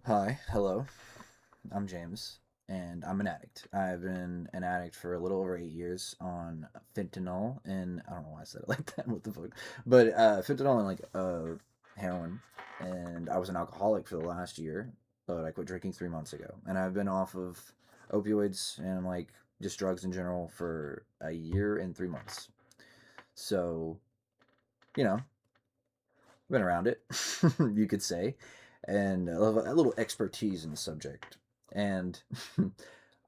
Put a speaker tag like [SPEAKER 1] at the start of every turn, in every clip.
[SPEAKER 1] Hi, hello. I'm James, and I'm an addict. I've been an addict for a little over 8 years on fentanyl, and I don't know why I said it like that. What the fuck? But fentanyl and heroin, and I was an alcoholic for the last year, but I quit drinking 3 months ago, and I've been off of opioids and like just drugs in general for a year and 3 months. So you know, been around it, you could say, and a little expertise in the subject. And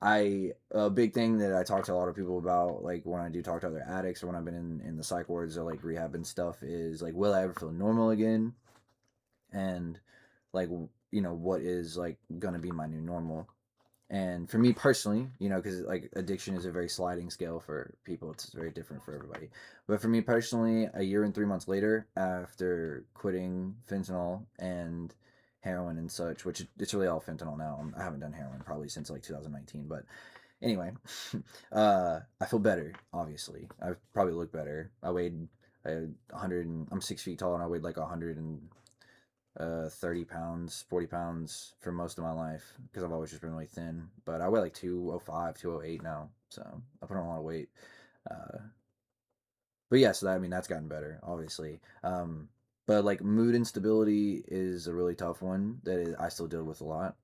[SPEAKER 1] a big thing that I talk to a lot of people about, like when I do talk to other addicts or when I've been in the psych wards or like rehab and stuff, is like, will I ever feel normal again? And like, what is like gonna be my new normal? And for me personally, because like addiction is a very sliding scale for people, it's very different for everybody. But for me personally, a year and 3 months later, after quitting fentanyl and heroin and such, which it's really all fentanyl now. I haven't done heroin probably since like 2019. But anyway, I feel better. Obviously, I probably look better. I weighed 100. I'm 6 feet tall, and I weighed like 30 pounds, 40 pounds for most of my life because I've always just been really thin. But I weigh like 205, 208 now. So I put on a lot of weight. Uh, but yeah, so that, I mean, that's gotten better, obviously. But like mood instability is a really tough one that I still deal with a lot.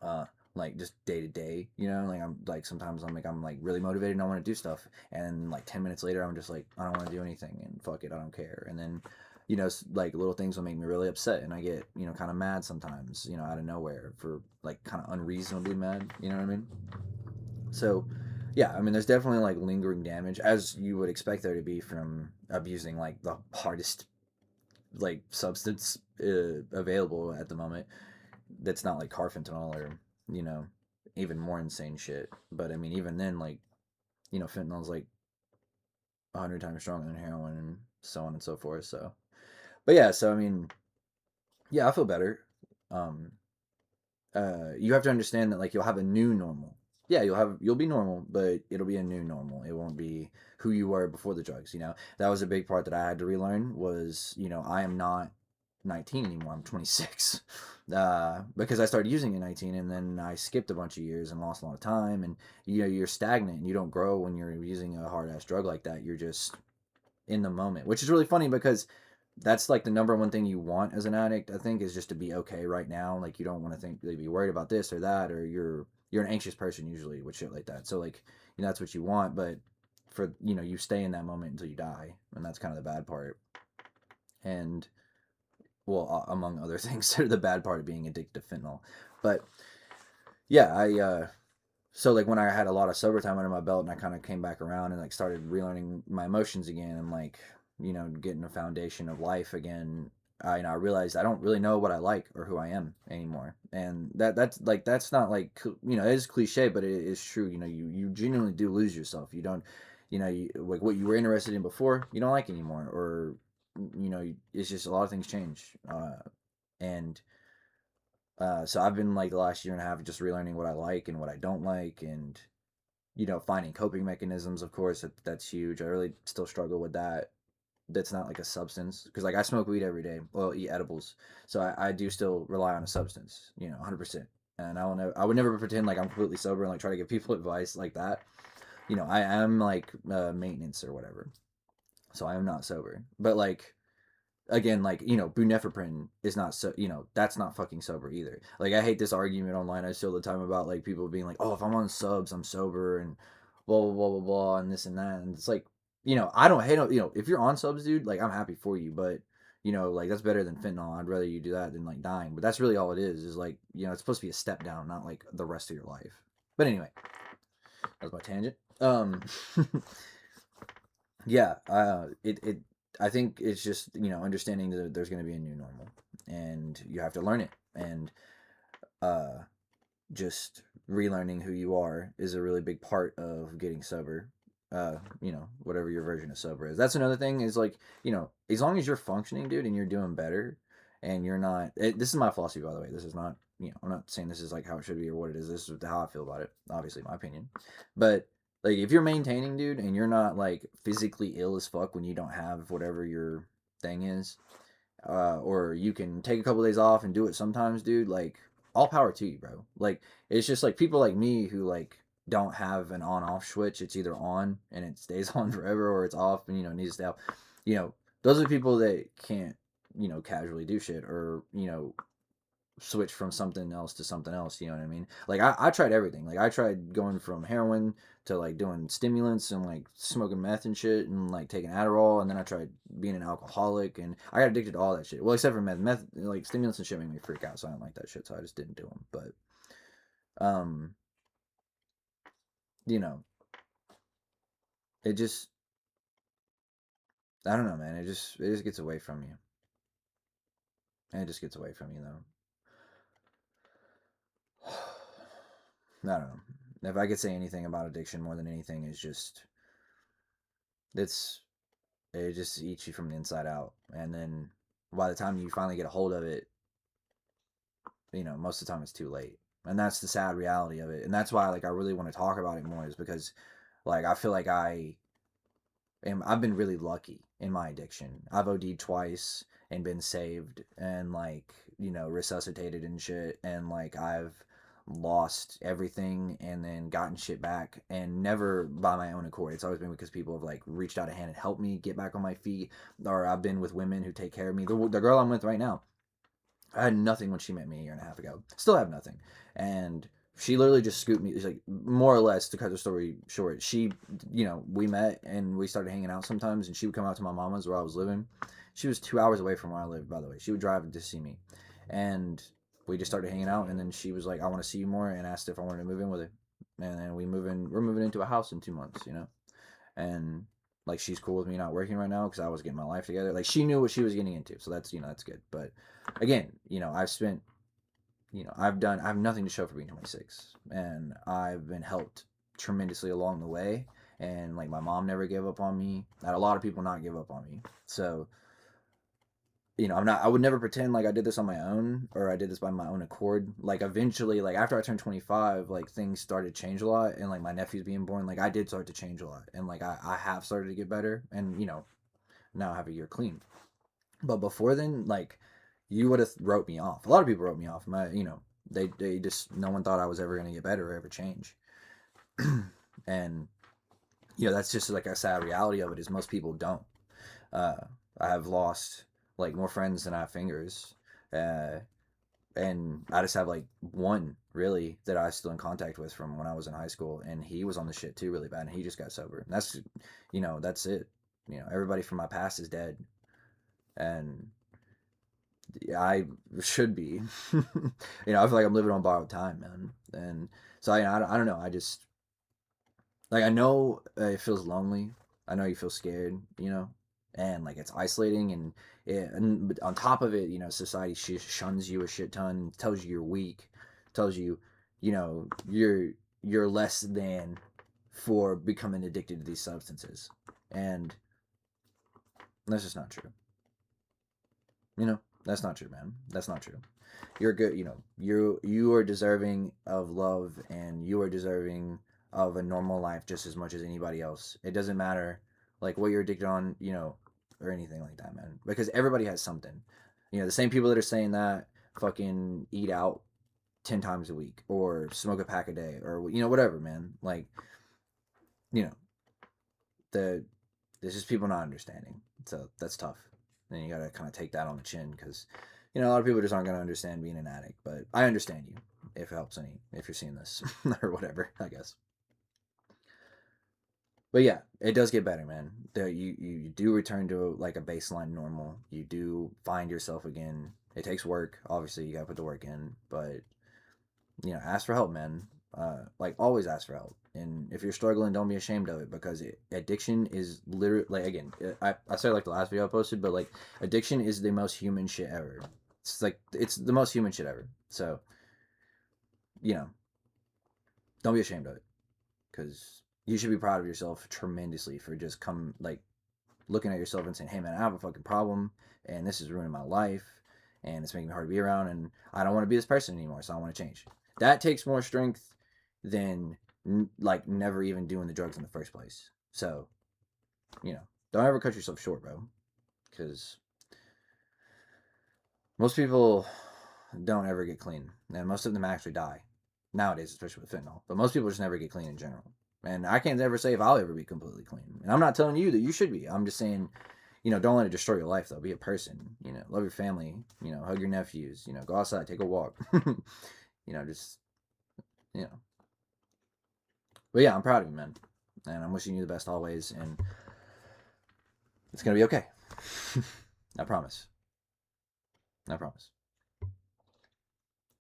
[SPEAKER 1] Uh, like just day to day, like I'm like sometimes I'm like really motivated and I want to do stuff, and like 10 minutes later I'm just like I don't want to do anything and fuck it, I don't care. And then like little things will make me really upset, and I get kind of mad sometimes, out of nowhere for like kind of unreasonably mad. You know what I mean? So yeah, I mean there's definitely like lingering damage as you would expect there to be from abusing like the hardest like substance available at the moment, that's not like carfentanil or you know even more insane shit. But I mean even then, like fentanyl's like 100 times stronger than heroin and so on and so forth. So but yeah, so I mean, yeah, I feel better. um you have to understand that like you'll have a new normal. Yeah, you'll be normal, but it'll be a new normal. It won't be who you were before the drugs. That was a big part that I had to relearn was, I am not 19 anymore. I'm 26. Because I started using at 19, and then I skipped a bunch of years and lost a lot of time. And you're stagnant and you don't grow when you're using a hard ass drug like that. You're just in the moment, which is really funny because that's like the number one thing you want as an addict, I think, is just to be okay right now. Like you don't want to think really be worried about this or that, or you're an anxious person usually with shit like that. So like, that's what you want, but for you stay in that moment until you die, and that's kind of the bad part. And well, among other things, the bad part of being addicted to fentanyl. But yeah, so like when I had a lot of sober time under my belt and I kind of came back around and like started relearning my emotions again and like getting a foundation of life again, I realized I don't really know what I like or who I am anymore. And that's not like, it is cliche, but it is true. You genuinely do lose yourself. You don't, like what you were interested in before you don't like anymore, or it's just a lot of things change. And so I've been like the last year and a half just relearning what I like and what I don't like, and finding coping mechanisms. Of course, that's huge. I really still struggle with that. That's not like a substance, because like I smoke weed every day. Well, eat edibles, so I do still rely on a substance. 100%. And I would never pretend like I'm completely sober and like try to give people advice like that. I am like maintenance or whatever, so I am not sober. But like again, like bunephroprin is not, so that's not fucking sober either. Like I hate this argument online I see all the time about like people being like, oh, if I'm on subs I'm sober and blah blah blah blah blah and this and that. And it's like, I don't hate, if you're on subs, dude, like I'm happy for you, but like that's better than fentanyl. I'd rather you do that than like dying. But that's really all it is like, it's supposed to be a step down, not like the rest of your life. But anyway, that was my tangent. Yeah, it I think it's just understanding that there's going to be a new normal, and you have to learn it. And uh just relearning who you are is a really big part of getting sober. Whatever your version of sober is, that's another thing, is like, as long as you're functioning, dude, and you're doing better, and you're not this is my philosophy, by the way. This is not, I'm not saying this is like how it should be or what it is. This is how I feel about it, obviously my opinion. But like if you're maintaining, dude, and you're not like physically ill as fuck when you don't have whatever your thing is, or you can take a couple days off and do it sometimes, dude. Like, all power to you, bro. Like, it's just like people like me who like don't have an on-off switch. It's either on and it stays on forever, or it's off and needs to stay off. You know, those are the people that can't casually do shit, or switch from something else to something else. You know what I mean? Like, I tried everything. Like, I tried going from heroin to like doing stimulants and like smoking meth and shit and like taking Adderall, and then I tried being an alcoholic, and I got addicted to all that shit. Well, except for meth, like stimulants and shit make me freak out, so I don't like that shit. So I just didn't do them. Um, you know, it just I don't know, man. It just gets away from you, and it just gets away from you though. I don't know. If I could say anything about addiction more than anything, is just it's it just eats you from the inside out, and then by the time you finally get a hold of it, most of the time it's too late, and that's the sad reality of it. And that's why, like, I really want to talk about it more, is because, like, I feel like I've been really lucky in my addiction. I've OD'd twice and been saved and like, resuscitated and shit, and like I've lost everything and then gotten shit back, and never by my own accord. It's always been because people have like reached out a hand and helped me get back on my feet, or I've been with women who take care of me. The girl I'm with right now, I had nothing when she met me a year and a half ago. Still have nothing. And she literally just scooped me. It's like, more or less, to cut the story short, we met and we started hanging out sometimes, and she would come out to my mama's where I was living. She was 2 hours away from where I lived, by the way. She would drive to see me. And we just started hanging out, and then she was like, I want to see you more, and asked if I wanted to move in with her. And then we're moving into a house in 2 months. And like, she's cool with me not working right now because I was getting my life together. Like, she knew what she was getting into, so that's good. But again, I've spent, I have nothing to show for being 26, and I've been helped tremendously along the way. And like, my mom never gave up on me. I had a lot of people not give up on me. So, I would never pretend like I did this on my own, or I did this by my own accord. Like, eventually, like after I turned 25, like things started to change a lot, and like my nephew's being born, like I did start to change a lot, and like I have started to get better, and now I have a year clean. But before then, like, you would have wrote me off. A lot of people wrote me off. They just, no one thought I was ever gonna get better or ever change. And that's just like a sad reality of it, is most people don't. Uh, I have lost like more friends than I have fingers. Uh, and I just have like one really that I still in contact with from when I was in high school, and he was on the shit too really bad, and he just got sober. And that's it. Everybody from my past is dead, and I should be. I feel like I'm living on borrowed time, man. And so I don't know. I just, like, I know it feels lonely. I know you feel scared, and like it's isolating, and on top of it, society shuns you a shit ton, tells you you're weak, tells you, you're less than for becoming addicted to these substances, and that's just not true. That's not true, man. That's not true. You're good. You are deserving of love, and you are deserving of a normal life just as much as anybody else. It doesn't matter like what you're addicted on, or anything like that, man. Because everybody has something. The same people that are saying that fucking eat out 10 times a week, or smoke a pack a day, or whatever, man. Like, you know, the there's just people not understanding. So that's tough. And you gotta kind of take that on the chin, because a lot of people just aren't gonna understand being an addict. But I understand you, if it helps any, if you're seeing this or whatever, I guess. But yeah, it does get better, man. You do return to like a baseline normal. You do find yourself again. It takes work, obviously. You gotta put the work in, but ask for help, man. Like, always ask for help. And if you're struggling, don't be ashamed of it, because addiction is literally, like, again, I said like the last video I posted, but like, addiction is the most human shit ever. It's like, it's the most human shit ever. So, you know, don't be ashamed of it, because you should be proud of yourself tremendously for just looking at yourself and saying, hey man, I have a fucking problem, and this is ruining my life, and it's making me hard to be around, and I don't want to be this person anymore, so I want to change. That takes more strength than like never even doing the drugs in the first place. So, don't ever cut yourself short, bro, because Most people don't ever get clean, and most of them actually die nowadays, especially with fentanyl. But most people just never get clean in general. And I can't ever say if I'll ever be completely clean. And I'm not telling you that you should be. I'm just saying, don't let it destroy your life though. Be a person. Love your family. Hug your nephews. Go outside, take a walk. Just you know. But yeah, I'm proud of you, man, and I'm wishing you the best always. And it's gonna be okay. I promise. I promise.